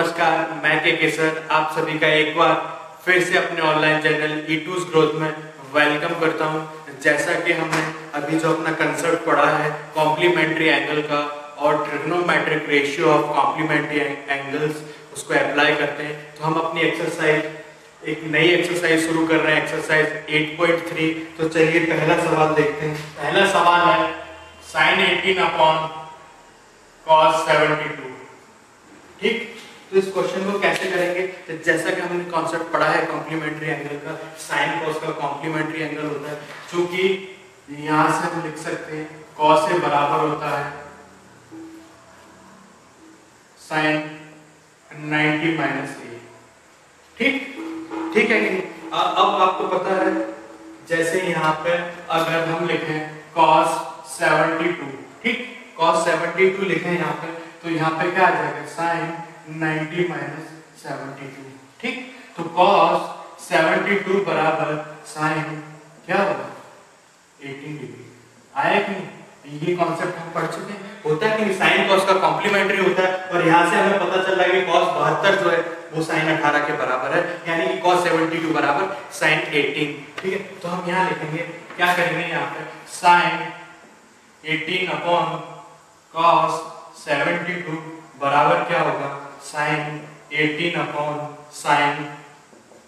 नमस्कार, मैं के सर आप सभी का एक बार फिर से अपने ऑनलाइन चैनल E2's ग्रोथ में वेलकम करता हूं। जैसा कि हमने अभी जो अपना कंसेप्ट पढ़ा है कॉम्प्लीमेंट्री एंगल का और trigonometric ratio of complementary angles, उसको अप्लाई करते हैं। तो हम अपनी एक नई एक्सरसाइज शुरू कर रहे हैं, एक्सरसाइज 8.3। तो चलिए पहला सवाल देखते हैं। पहला सवाल है sin 18 अपॉन cos 72। ठीक, तो इस क्वेश्चन को कैसे करेंगे? तो जैसा कि हमने कॉन्सेप्ट पढ़ा है कॉम्प्लीमेंट्री एंगल का, साइन कॉस का कॉम्प्लीमेंट्री एंगल होता है, क्योंकि यहां से हम लिख सकते हैं कॉस से बराबर होता है साइन 90 माइनस ए। ठीक है कि अब आपको पता है, जैसे यहाँ पे अगर हम लिखें cos 72, ठीक, cos 72 लिखें यहाँ पे, तो यहाँ पे क्या आ जाएगा sin 90 माइनस 72। ठीक, तो cos 72 बराबर sin क्या होगा 18 डिग्री। आया कि नहीं? ये कॉन्सेप्ट हम पढ़ चुके हैं। होता है कि नहीं, साइन कॉस का कॉम्प्लीमेंट्री होता है, और यहाँ से हमें पता चल रहा है कि cos 72 जो है वो sin 18 के बराबर है, यानी कि cos 72 बराबर sin 18। ठीक है, तो हम यहाँ लिखेंगे, क्या करेंगे यहाँ पे, sin 18 अपॉन cos 72 बराबर क्या होगा sin 18 अपॉन sin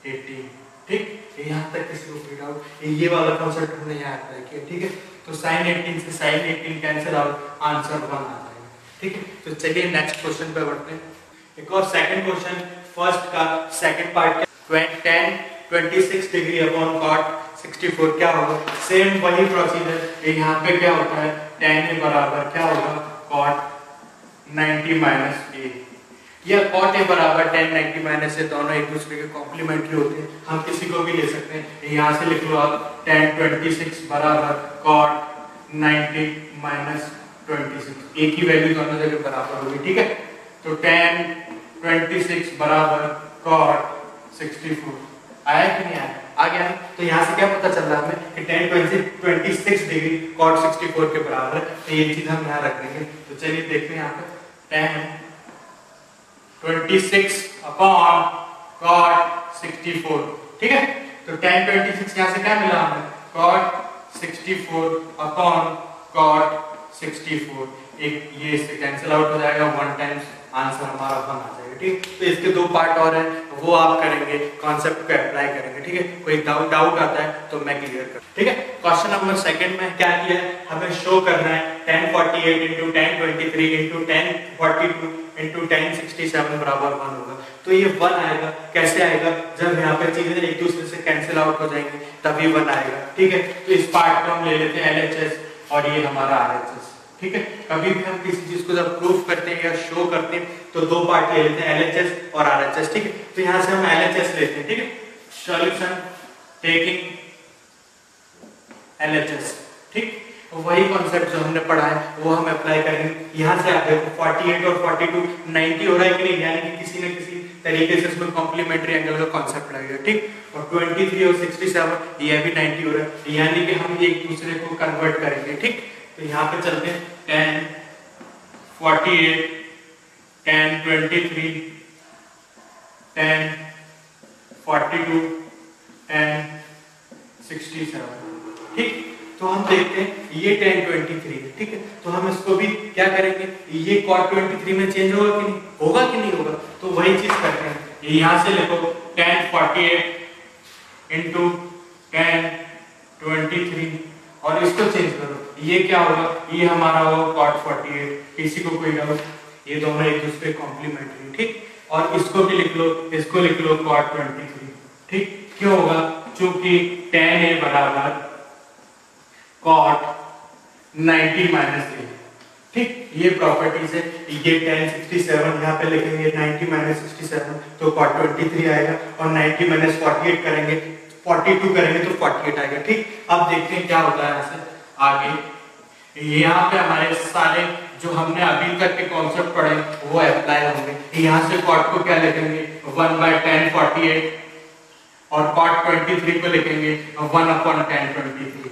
18। ठीक, यहाँ तक किसी को कोई डाउट? ये वाला कॉन्सेप्ट हमने यहाँ अप्लाई किया। ठीक है, तो sin 18 से sin 18 कैंसिल आउट, आंसर 1 आ जाएगा। ठीक है, तो चलिए नेक्स्ट क्वेश्चन पे बढ़ते हैं। एक और सेकंड क्वेश्चन, फर्स्ट का second part, tan 26 degree upon cot 64 क्या होगा? सेम वही प्रोसीजर, यहाँ पे क्या होता है, tan ए बराबर क्या होगा cot 90 माइनस ए, या cot ए बराबर tan 90 माइनस ए, दोनों एक दूसरे के कॉम्प्लीमेंट्री होते हैं। हम किसी को भी ले सकते हैं, यहाँ से लिख लो आप tan 26 बराबर cot 90 माइनस 26, एक ही वैल्यू दोनों जगह बराबर होगी। ठीक है, तो tan 26 बराबर cot 64। आया कि नहीं आया? आ गया। तो यहाँ से क्या पता चल रहा है हमें कि tan 26 डिग्री cot 64 के बराबर है, तो ये चीज हम यहाँ रख देंगे। तो चलिए देखते हैं यहाँ पे tan 26 अपॉन cot 64। ठीक है, तो tan 26 यहाँ से क्या मिला हमें, cot 64 अपॉन cot 64। एक ये इससे कैंसिल आउट हो जाएगा, 1 टाइम्स आंसर हमारा 1 आ जाएगा। ठीक, तो इसके 2 पार्ट और हैं, वो आप करेंगे, कॉन्सेप्ट को अप्लाई करेंगे। ठीक है, कोई डाउट आता है तो मैं क्लियर कर। ठीक है, क्वेश्चन नंबर सेकंड में क्या किया है, हमें शो करना है tan 48 into tan 23 into tan 42 into tan 67 बराबर 1 होगा। तो ये 1 आएगा। कैसे आएगा? जब यहाँ पे चीजें एक दूसरे से कैंसिल आउट हो जाएंगी तभी 1 आएगा। ठीक है, तो इस पार्ट को हम ले लेते हैं LHS और ये हमारा RHS। ठीक है, कभी भी हम किसी चीज को जब प्रूफ करते हैं या शो करते हैं तो 2 पार्ट ले लेते हैं, LHS और RHS। ठीक है, तो यहाँ से हम LHS लेते हैं। ठीक है, सॉल्यूशन टेकिंग LHS। ठीक, वही कॉन्सेप्ट जो हमने पढ़ा है वो हम अप्लाई करेंगे। यहाँ से आप देखो 48 और 42 90 हो रहा है कि नहीं, यानी कि किसी न किसी तरीके से इसमें कॉम्प्लीमेंट्री एंगल का कॉन्सेप्ट लगेगा। ठीक, और 23 और 67 ये भी 90 हो रहा है, यानी कि हम एक दूसरे को कन्वर्ट करेंगे। ठीक, तो यहाँ पे चलते हैं tan 48 tan 23 tan 42 tan 67। ठीक, तो हम देखते हैं ये tan 23 है। ठीक है, तो हम इसको भी क्या करेंगे, ये cot 23 में चेंज होगा कि नहीं होगा, कि नहीं होगा? तो वही चीज करते हैं, यहाँ से लिखो tan 48 इंटू tan 23 और इसको चेंज करो, ये क्या होगा, ये हमारा होगा cot 48। किसी को कोई डाउट? ये दोनों एक दूसरे कॉम्प्लीमेंट्री। ठीक, और इसको भी लिख लो, इसको लिख लो cot 23। ठीक, क्यों होगा? क्योंकि tan ए बराबर cot 90 माइनस ए। ठीक, ये प्रॉपर्टीज है। ये tan 67 यहाँ पे लिखेंगे, 90 माइनस 67 तो cot 23 आएगा, और 90 माइनस 48 करेंगे, 42 करेंगे तो 48 आएगा। ठीक, अब देखते हैं क्या होता है यहाँ से आगे। यहाँ पे हमारे सारे जो हमने अभी तक के कॉन्सेप्ट पढ़े वो अप्लाई होंगे। यहाँ से cot को क्या लिखेंगे, 1/tan 48, और cot 23 को लिखेंगे 1/tan 23,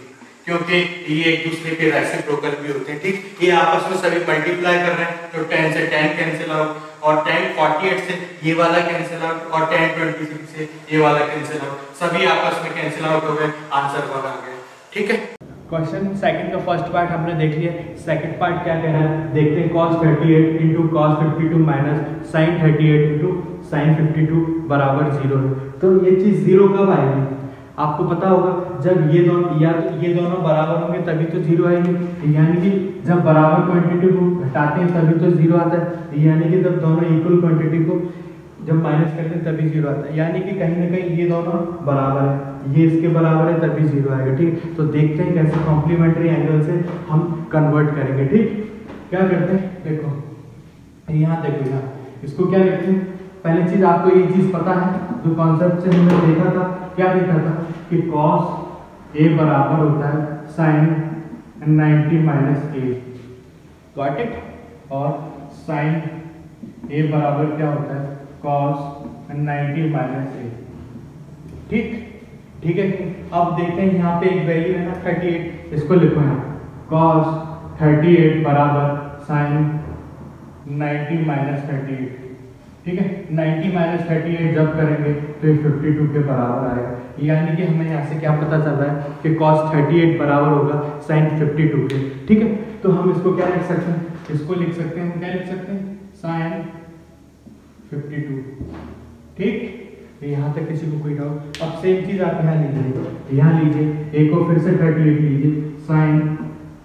क्योंकि ये एक दूसरे के रेसिप्रोकल भी होते हैं, ठीक। ये आपस में सभी मल्टीप्लाई कर रहे हैं, तो 10 से 10 कैंसिल आउट, और 10 48 से ये वाला कैंसिल आउट, और 10 26 से ये वाला कैंसिल आउट, सभी आपस में कैंसिल आउट हो गए, आंसर 1 आ गया, ठीक है। क्वेश्चन सेकंड का फर्स्ट पार्ट हमने देख लिया, सेकंड पार्ट क्या कह रहा है देखते हैं। cos 38 into cos 52 minus sin 38 into sin 52 बराबर 0 है। तो ये चीज 0 कब आएगी? आपको पता होगा जब ये दोनों या तो ये दोनों बराबर होंगे तभी तो 0 आएगी, यानी कि जब बराबर क्वांटिटी को घटाते हैं तभी तो 0 आता है, यानी कि जब दोनों इक्वल क्वांटिटी को जब माइनस करते हैं तभी 0 आता है, यानी कि कहीं ना कहीं ये दोनों बराबर है, ये इसके बराबर है तभी 0 आएगा, ठीक। तो देखते हैं कैसे कॉम्प्लीमेंट्री एंगल से हम कन्वर्ट करेंगे, ठीक। क्या करते हैं देखो यहाँ, देखो यहाँ इसको क्या लिखते हैं। पहली चीज आपको ये चीज पता है जो कॉन्सेप्ट से हमने देखा था, क्या देखा था कि cos a बराबर होता है sin 90 minus a, got it. और sin a बराबर क्या होता है cos 90 माइनस a, ठीक, ठीक है। अब देखते हैं यहाँ पे एक वैल्यू है ना 38, इसको लिखो यहाँ cos 38 बराबर sin 90 माइनस 38, ठीक है। 90 माइनस 38 जब करेंगे तो ये 52 के बराबर आएगा, यानी कि हमें यहाँ से क्या पता चल रहा है कि cos 38 बराबर होगा sin 52 के, ठीक है। तो हम इसको क्या लिख सकते हैं, इसको लिख सकते हैं, क्या लिख सकते हैं sin 52, ठीक। यहाँ तक किसी को कोई डाउट? अब सेम चीज आप यहाँ लीजिए, यहाँ लीजिए, एक को फिर से 38 लीजिए, sin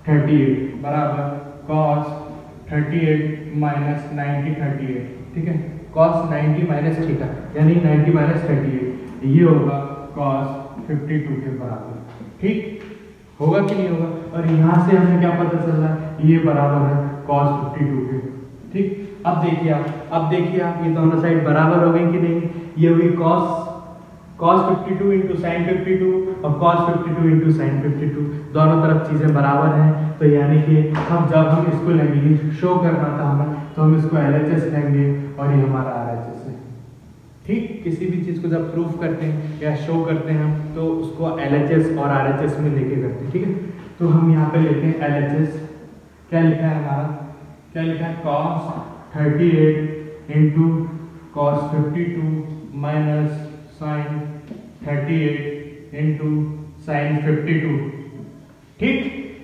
38 बराबर cos 38 माइनस 90 38, ठीक है। cos 90 माइनस थीटा यानी 90 माइनस 38, ये होगा cos 52 के बराबर, ठीक। होगा कि नहीं होगा? और यहाँ से हमें क्या पता चल रहा है, ये बराबर है cos 52 के, ठीक। अब देखिए आप ये दोनों साइड बराबर हो गई कि नहीं? ये हुई cos 52 इंटू साइन 52 और cos 52 इंटू साइन 52, दोनों तरफ चीजें बराबर हैं, तो यानी कि जब हम इसको लेंगे, शो करना था हमें, तो हम इसको LHS लेंगे और ये हमारा RHS है, ठीक। किसी भी चीज को जब प्रूफ करते हैं या शो करते हैं हम तो उसको LHS और RHS में लेके करते हैं, ठीक है। तो हम यहाँ पे लेते हैं LHS, क्या लिखा है हमारा, क्या लिखा है cos 38 into cos 52 minus sin 38 into sin 52, ठीक।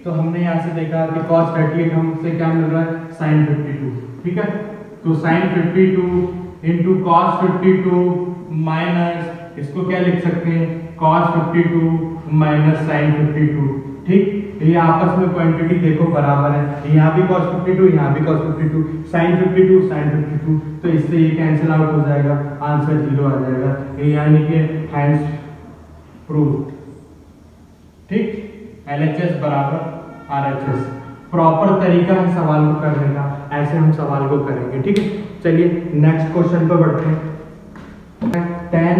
तो हमने यहाँ से देखा कि cos 38 हमसे क्या मिल रहा है sin 52, ठीक है। तो sin 52 इंटू cos 52 माइनस इसको क्या लिख सकते हैं cos 52 माइनस sin 52, ठीक। ये आपस में क्वांटिटी देखो बराबर है, यहाँ भी cos 52 यहाँ भी cos 52, sin 52 sin 52, तो इससे ये कैंसिल आउट हो जाएगा, आंसर 0 आ जाएगा, यानी कि हैंस प्रूव्ड, ठीक। LHS बराबर RHS प्रॉपर तरीका है सवाल को करने का, ऐसे हम सवाल को करेंगे, ठीक है। चलिए नेक्स्ट क्वेश्चन पर बढ़ते हैं। tan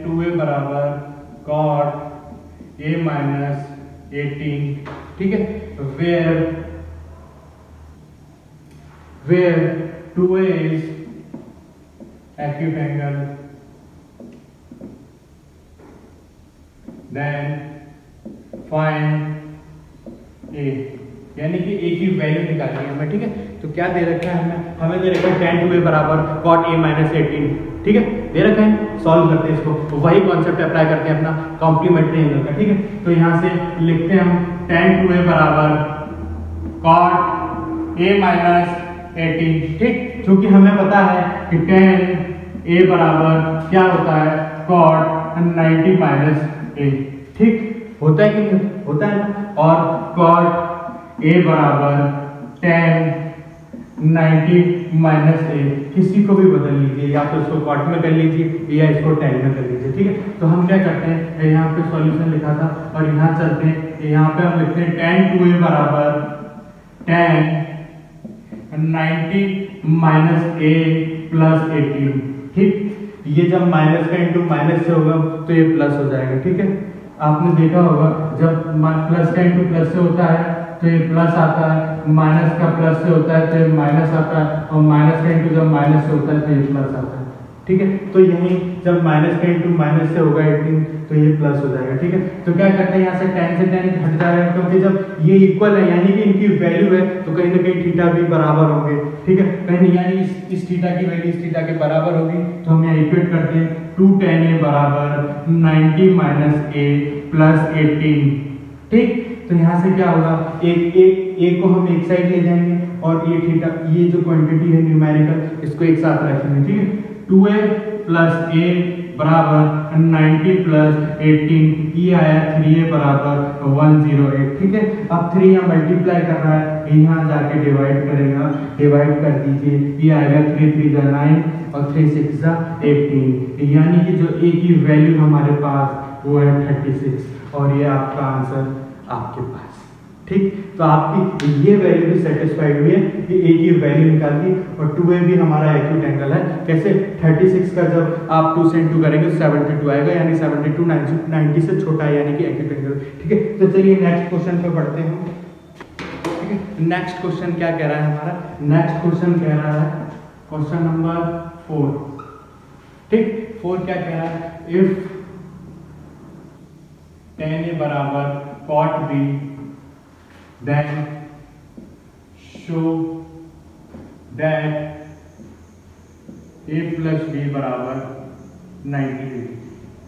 2a बराबर cot a माइनस 18, ठीक है। where 2a is acute angle, then find a, यानी कि a की वैल्यू निकालनी है हमें, ठीक है। तो क्या दे रखा है हमें दे रखा है tan 2a बराबर cot a माइनस 18, ठीक है, दे रखा है। सॉल्व करते हैं इसको, तो वही कॉन्सेप्ट अप्लाई करते हैं अपना कॉम्प्लीमेंट्री एंगल का, ठीक है। तो यहाँ से लिखते हैं हम tan 2a बराबर cot a माइनस 18, ठीक। क्योंकि हमें पता है कि tan a बराबर क्या होता है cot 90 माइनस a, ठीक। होता है कि नहीं होता है ना। और cot a बराबर tan 90 माइनस a, किसी को भी बदल लीजिए, या तो इसको cot में कर लीजिए या इसको tan में कर लीजिए, ठीक है। तो हम क्या करते हैं, यहाँ पे सॉल्यूशन लिखा था और यहाँ चलते हैं, यहाँ पे हम लिखते हैं tan 2a बराबर tan 90 माइनस a प्लस 18, ठीक। ये जब माइनस का इंटू माइनस से होगा तो ये प्लस हो जाएगा, ठीक है। आपने देखा होगा जब प्लस का इंटू प्लस से होता है तो ये प्लस आता है, माइनस का प्लस से होता है तो ये माइनस आता है, और माइनस का इंटू जब माइनस से होता है तो ये प्लस आता है, ठीक है। तो यही जब माइनस का इंटू माइनस से होगा 18 तो ये प्लस हो जाएगा, ठीक है। तो क्या करते हैं यहाँ से tan से tan हट जा रहे हैं, क्योंकि जब ये इक्वल है यानी कि इनकी वैल्यू है तो कहीं ना कहीं थीटा भी बराबर होंगे, ठीक है। कहीं यानी इस थीटा की वैल्यू इस थीटा के बराबर होगी, तो हम यहाँ इक्वेट करते हैं 2 tan a बराबर 90 माइनस a प्लस 18, ठीक। तो यहाँ से क्या होगा, एक को हम एक साइड ले जाएंगे और ये थीटा, ये जो क्वांटिटी है न्यूमेरिकल, इसको एक साथ रखेंगे, ठीक है। 2a प्लस a बराबर 90 प्लस 18, ये आया 3a बराबर 108, ठीक है। अब 3 यहाँ मल्टीप्लाई कर रहा है, यहाँ जाके डिवाइड करेगा, डिवाइड कर दीजिए, ये आएगा 3 3 जा 9 और 3 6 जा 18, यानी कि जो a की वैल्यू हमारे पास वो है 36 और ये आपका आंसर आपके पास, ठीक। तो आपकी ये वैल्यू भी सेटिस्फाइड हुई है कि a की वैल्यू निकाल दी और 2a भी हमारा एक्यूट एंगल है। कैसे, 36 का जब आप 2 से इंटू करेंगे तो 72 आएगा, यानी 72 90 से छोटा है, यानी कि एक्यूट एंगल, ठीक है। तो चलिए नेक्स्ट क्वेश्चन पे बढ़ते हैं, ठीक है। नेक्स्ट क्वेश्चन क्या कह रहा है हमारा, नेक्स्ट क्वेश्चन कह रहा है क्वेश्चन नंबर 4, ठीक। 4 क्या कह रहा है, इफ tan a बराबर cot b then show that a plus b बराबर 90 डिग्री,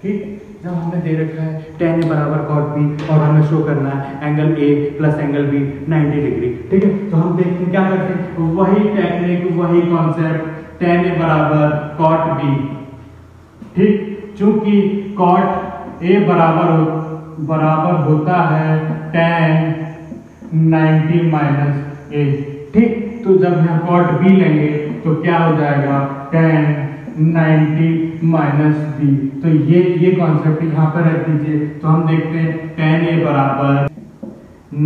ठीक। जब हमें दे रखा है tan a बराबर cot b और हमें शो करना है angle a plus angle b 90 degree, ठीक है। तो हम देखते हैं क्या करते हैं, वही टेक्निक वही कॉन्सेप्ट, tan a बराबर cot b, ठीक। चूंकि cot a बराबर होता है tan 90 माइनस a, ठीक। तो जब यहाँ cot b लेंगे तो क्या हो जाएगा tan 90 माइनस b, तो ये कॉन्सेप्ट यहाँ पर रख दीजिए। तो हम देखते हैं tan a बराबर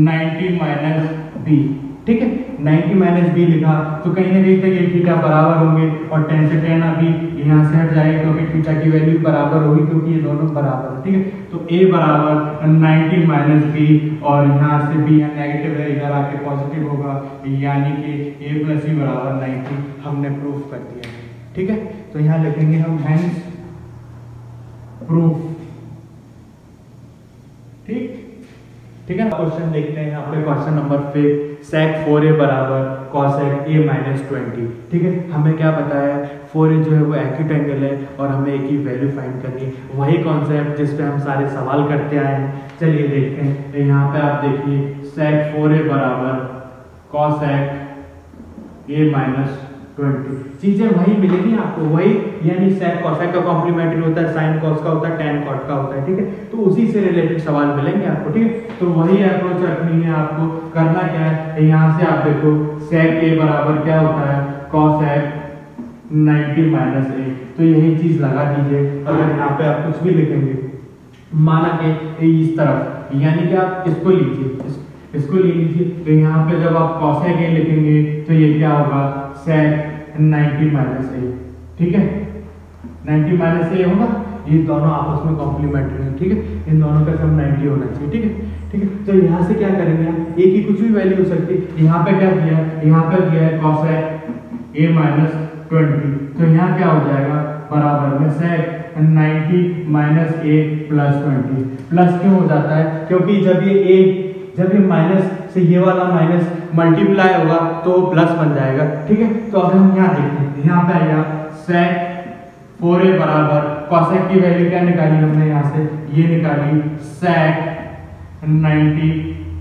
90 माइनस b, ठीक है। 90 माइनस b लिखा तो कहीं ना कहीं तक ये थीटा बराबर होंगे और tan से tan अभी यहाँ से हट जाएगा, क्योंकि थीटा की वैल्यू बराबर होगी, क्योंकि ये दोनों बराबर है, ठीक है। तो a बराबर 90 माइनस b और यहाँ से b यहाँ नेगेटिव है, इधर आके पॉजिटिव होगा, यानी कि a प्लस b बराबर 90 हमने प्रूफ कर दिया है, ठीक है। तो यहाँ लिखेंगे हम हेंस प्रूफ, ठीक, ठीक है। क्वेश्चन देखते हैं यहाँ पे, क्वेश्चन नंबर 5, sec 4a बराबर cosec a माइनस 20, ठीक है। हमें क्या बताया है, 4a जो है वो एक्यूट एंगल है और हमें a की वैल्यू फाइंड करनी है, वही कॉन्सेप्ट जिस पे हम सारे सवाल करते आए हैं। चलिए देखते हैं, तो यहाँ पे आप देखिए sec 4a बराबर cosec a माइनस 20, चीजें वही मिलेगी आपको, वही, यानी sec cosec का कॉम्प्लीमेंट्री होता है, sin cos का होता है, tan cot का होता है, ठीक है। तो उसी से रिलेटेड सवाल मिलेंगे आपको, ठीक है। तो वही अप्रोच रखनी है आपको, करना क्या है, यहाँ से आप देखो sec a बराबर क्या होता है cosec 90 माइनस a, तो यही चीज लगा दीजिए। अगर यहाँ पे आप कुछ भी लिखेंगे, माना कि इस तरफ, यानी कि आप इसको लीजिए, इसको ले लीजिए, तो यहाँ पे जब आप cosec a लिखेंगे तो ये क्या होगा sec 90 माइनस a, ठीक है। 90 माइनस a होगा, ये दोनों आपस में कॉम्प्लीमेंट्री है, ठीक है। इन दोनों का सम 90 होना चाहिए, ठीक है, ठीक है। तो यहाँ से क्या करेंगे हम, a की कुछ भी वैल्यू हो सकती है। यहाँ पे क्या किया है, यहाँ पे किया है cosec a माइनस 20, तो यहाँ क्या हो जाएगा बराबर में sec 90 minus a plus 20, plus क्यों हो जाता है, क्योंकि जब ये माइनस से ये वाला माइनस मल्टीप्लाई होगा तो प्लस बन जाएगा, ठीक है। तो अब हम यहाँ देखते हैं, यहाँ पे आएगा sec 4a बराबर cosec की वैल्यू क्या निकाली हमने यहाँ से, ये निकाली sec 90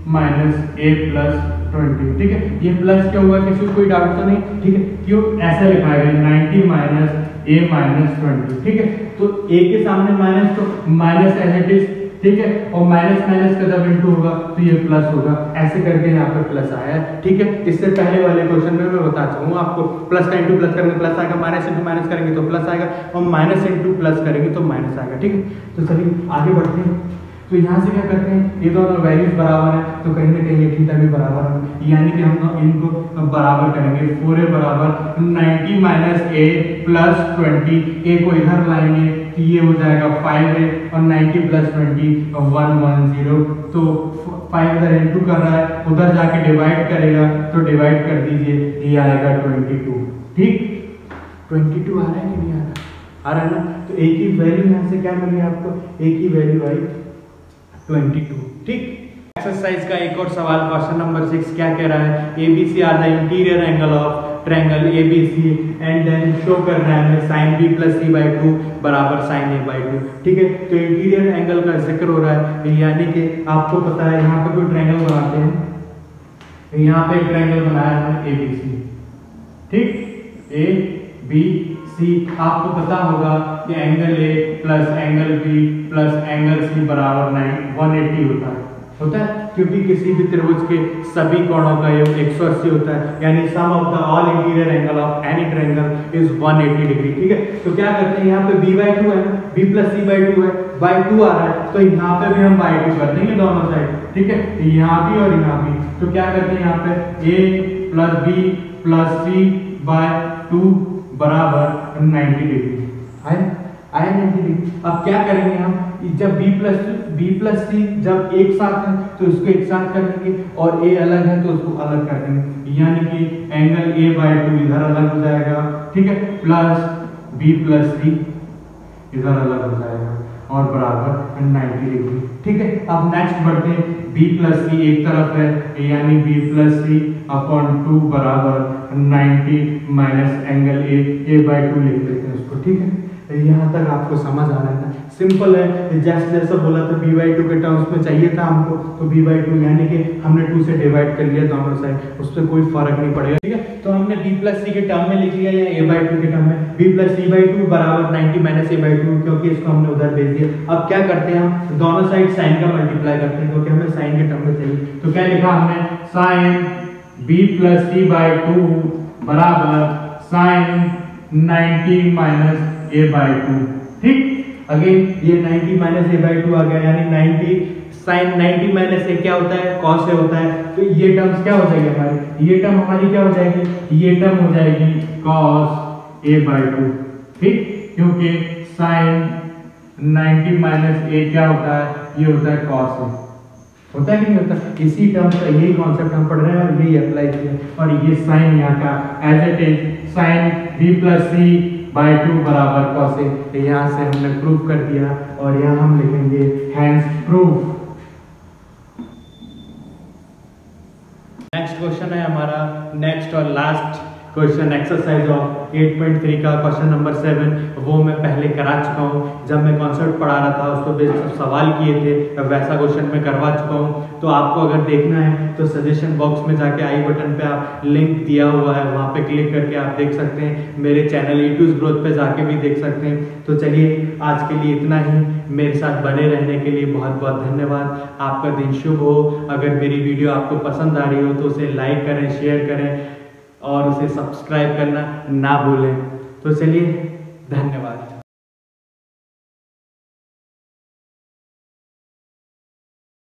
माइनस a प्लस 20, ठीक है। ये प्लस क्या हुआ, किसी को कोई डाउट तो नहीं, ठीक है। क्यों ऐसा लिखा है 90 माइनस a माइनस 20, ठीक है। तो a के सामने माइनस तो माइनस एज इट इज, ठीक है, और माइनस माइनस का जब इंटू होगा तो ये प्लस होगा, ऐसे करके यहाँ पे प्लस आया है, ठीक है। इससे पहले वाले क्वेश्चन में मैं बता चुका हूँ आपको, प्लस का इंटू प्लस करेंगे प्लस आएगा, माइनस इंटू माइनस करेंगे तो प्लस आएगा, और माइनस इंटू प्लस करेंगे तो माइनस आएगा, ठीक है। तो चलिए आगे बढ़ते हैं। तो यहाँ से क्या करते हैं, ये दोनों वैल्यूज बराबर है तो कहीं ना कहीं ये थीटा भी बराबर है, यानी कि हम इनको बराबर करेंगे। 4a बराबर 90 माइनस a प्लस 20, a को इधर लाएंगे तो ये हो जाएगा 5a और 90 प्लस 20 110, तो 5 इधर इंटू कर रहा है, उधर जाके डिवाइड करेगा तो डिवाइड कर दीजिए, ये आएगा 22, ठीक। 22 आ रहा है कि नहीं आ रहा, आ रहा है ना। तो ए की वैल्यू यहाँ से क्या मिली आपको, ए की वैल्यू आई 22। ठीक, एक्सरसाइज का एक और सवाल क्वेश्चन नंबर 6 क्या कह रहा है, ABC are the interior angle of triangle ABC and then show करना है हमें sin B + C/2 बराबर sin A/2। ठीक है, तो इंटीरियर एंगल का जिक्र हो रहा है, यानी कि आपको पता है यहाँ पे कोई ट्रायंगल बनाते हैं, यहाँ पे एक ट्रायंगल बनाया है ABC। ठीक, ABC आपको पता होगा कि angle A plus angle B plus angle C बराबर 180 होता है, क्योंकि किसी भी त्रिभुज के सभी कोणों का योग 180 होता है, यानी sum of the all interior angle of any triangle is 180 degree. ठीक है, तो क्या करते हैं, यहाँ पे B/2 है, B + C/2 है, by2 आ रहा है, तो यहाँ पे भी हम by2 कर देंगे दोनों साइड। ठीक है, यहाँ भी और यहाँ भी, तो क्या करते हैं यहाँ पे A + B + C/2 बराबर 90 डिग्री आया 90 डिग्री। अब क्या करेंगे हम, जब B + C जब एक साथ है तो इसको एक साथ कर देंगे, और A अलग है तो उसको अलग कर देंगे, यानी कि एंगल A/2 इधर अलग हो जाएगा। ठीक है, प्लस B + C इधर अलग हो जाएगा और बराबर 90 डिग्री। ठीक है, अब नेक्स्ट बढ़ते हैं, B + C एक तरफ है, यानी B + C/2 बराबर 90 माइनस एंगल A/2 लिख देते हैं उसको। ठीक है, यहाँ तक आपको समझ आ रहा है ना, सिंपल है, जैसा बोला था B/2 के टर्म्स में चाहिए था हमको, तो B/2 यानी कि हमने 2 से डिवाइड कर लिया दोनों साइड, उससे कोई फर्क नहीं पड़ेगा। ठीक है, तो हमने B + C के टर्म में लिख लिया या A/2 के टर्म में, B + C/2 बराबर 90 माइनस A/2, क्योंकि इसको हमने उधर भेज दिया। अब क्या करते हैं, हम दोनों साइड साइन का मल्टीप्लाई करते हैं, क्योंकि हमें साइन के टर्म में चाहिए। तो क्या लिखा हमने, sin B + C/2 बराबर sin 90 माइनस A/2। ठीक, अगेन ये 90 माइनस A/2 आ गया, यानी 90 sin 90 माइनस A क्या होता है, cos A होता है, तो ये टर्म्स क्या हो जाएगी हमारी, ये टर्म हमारी क्या हो जाएगी, ये टर्म हो जाएगी cos A/2। ठीक, क्योंकि sin 90 माइनस A क्या होता है, ये होता है cos A, होता है कि नहीं होता। इसी टर्म का यही कॉन्सेप्ट हम पढ़ रहे हैं और यही अप्लाई किया, और ये साइन यहाँ का as it is sin B + C/2 बराबर cos A, यहाँ से हमने प्रूव कर दिया, और यहाँ हम लिखेंगे हैंस प्रूफ। नेक्स्ट क्वेश्चन है हमारा, नेक्स्ट और लास्ट क्वेश्चन एक्सरसाइज ऑफ 8.3 का क्वेश्चन नंबर 7, वो मैं पहले करा चुका हूँ, जब मैं कॉन्सेप्ट पढ़ा रहा था उस पर बेसिक सवाल किए थे, वैसा क्वेश्चन मैं करवा चुका हूँ। तो आपको अगर देखना है तो सजेशन बॉक्स में जाके आई बटन पे आप लिंक दिया हुआ है, वहाँ पे क्लिक करके आप देख सकते हैं, मेरे चैनल यूट्यूब ग्रोथ पे जाके भी देख सकते हैं। तो चलिए आज के लिए इतना ही, मेरे साथ बने रहने के लिए बहुत बहुत धन्यवाद। आपका दिन शुभ हो। अगर मेरी वीडियो आपको पसंद आ रही हो तो उसे लाइक करें, शेयर करें और उसे सब्सक्राइब करना ना भूलें। तो चलिए, धन्यवाद।